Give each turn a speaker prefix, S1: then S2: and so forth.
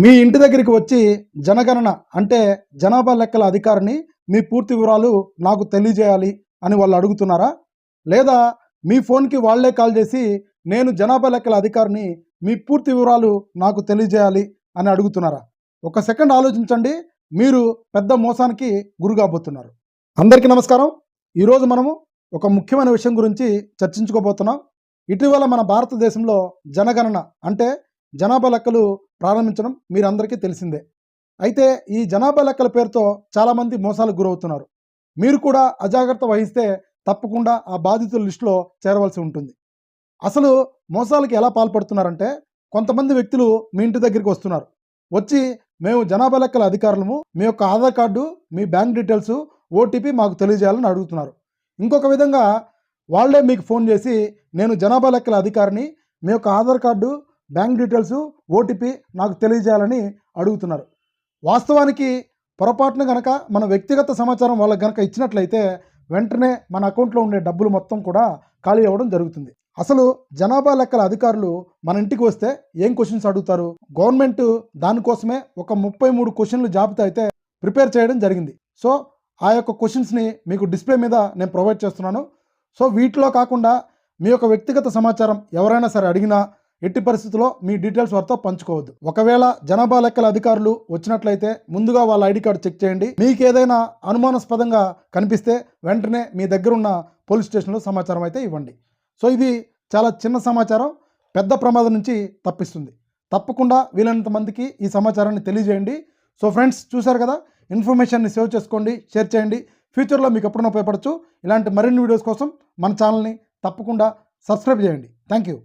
S1: మీ ఇంటి దగ్గరికి వచ్చి జనగణన అంటే జనాభా లెక్కల అధికారిని మీ పూర్తి వివరాలు నాకు తెలియజేయాలి అని వాళ్ళు అడుగుతున్నారా? లేదా మీ ఫోన్కి వాళ్ళే కాల్ చేసి నేను జనాభా లెక్కల అధికారిని మీ పూర్తి వివరాలు నాకు తెలియజేయాలి అని అడుగుతున్నారా? ఒక సెకండ్ ఆలోచించండి, మీరు పెద్ద మోసానికి గురి కాబోతున్నారు. అందరికీ నమస్కారం. ఈరోజు మనము ఒక ముఖ్యమైన విషయం గురించి చర్చించుకోబోతున్నాం. ఇటీవల మన భారతదేశంలో జనగణన అంటే జనాభా లెక్కలు ప్రారంభించడం మీరందరికీ తెలిసిందే. అయితే ఈ జనాభా లెక్కల పేరుతో చాలామంది మోసాలకు గురవుతున్నారు. మీరు కూడా అజాగ్రత్త వహిస్తే తప్పకుండా ఆ బాధితుల లిస్టులో చేరవలసి ఉంటుంది. అసలు మోసాలకి ఎలా పాల్పడుతున్నారంటే, కొంతమంది వ్యక్తులు మీ ఇంటి దగ్గరికి వస్తున్నారు. వచ్చి మేము జనాభా లెక్కల అధికారులము, మీ యొక్క ఆధార్ కార్డు, మీ బ్యాంక్ డీటెయిల్స్, ఓటీపీ మాకు తెలియజేయాలని అడుగుతున్నారు. ఇంకొక విధంగా వాళ్ళే మీకు ఫోన్ చేసి నేను జనాభా లెక్కల అధికారిని, మీ యొక్క Aadhaar card, bank details, OTP నాకు తెలియజేయాలని అడుగుతున్నారు. వాస్తవానికి పొరపాటున కనుక మన వ్యక్తిగత సమాచారం వాళ్ళకి కనుక ఇచ్చినట్లయితే వెంటనే మన అకౌంట్లో ఉండే డబ్బులు మొత్తం కూడా ఖాళీ అవ్వడం జరుగుతుంది. అసలు జనాభా లెక్కల అధికారులు మన ఇంటికి వస్తే ఏం క్వశ్చన్స్ అడుగుతారు? గవర్నమెంట్ దానికోసమే ఒక 33 క్వశ్చన్లు జాబితా అయితే ప్రిపేర్ చేయడం జరిగింది. సో ఆ యొక్క క్వశ్చన్స్ని మీకు డిస్ప్లే మీద నేను ప్రొవైడ్ చేస్తున్నాను. సో వీటిలో కాకుండా మీ యొక్క వ్యక్తిగత సమాచారం ఎవరైనా సరే అడిగినా ఎట్టి పరిస్థితుల్లో మీ డీటెయిల్స్ వారితో పంచుకోవద్దు. ఒకవేళ జనాభా లెక్కల అధికారులు వచ్చినట్లయితే ముందుగా వాళ్ళ ఐడి కార్డు చెక్ చేయండి. మీకు ఏదైనా అనుమానాస్పదంగా కనిపిస్తే వెంటనే మీ దగ్గర ఉన్న పోలీస్ స్టేషన్లో సమాచారం అయితే ఇవ్వండి. సో ఇది చాలా చిన్న సమాచారం, పెద్ద ప్రమాదం నుంచి తప్పిస్తుంది. తప్పకుండా వీలైనంత మందికి ఈ సమాచారాన్ని తెలియజేయండి. సో ఫ్రెండ్స్, చూశారు కదా, ఇన్ఫర్మేషన్ని సేవ్ చేసుకోండి, షేర్ చేయండి. ఫ్యూచర్లో మీకు ఎప్పుడైనా ఉపయోగపడచ్చు. ఇలాంటి మరిన్ని వీడియోస్ కోసం మన ఛానల్ని తప్పకుండా సబ్స్క్రైబ్ చేయండి. Thank you.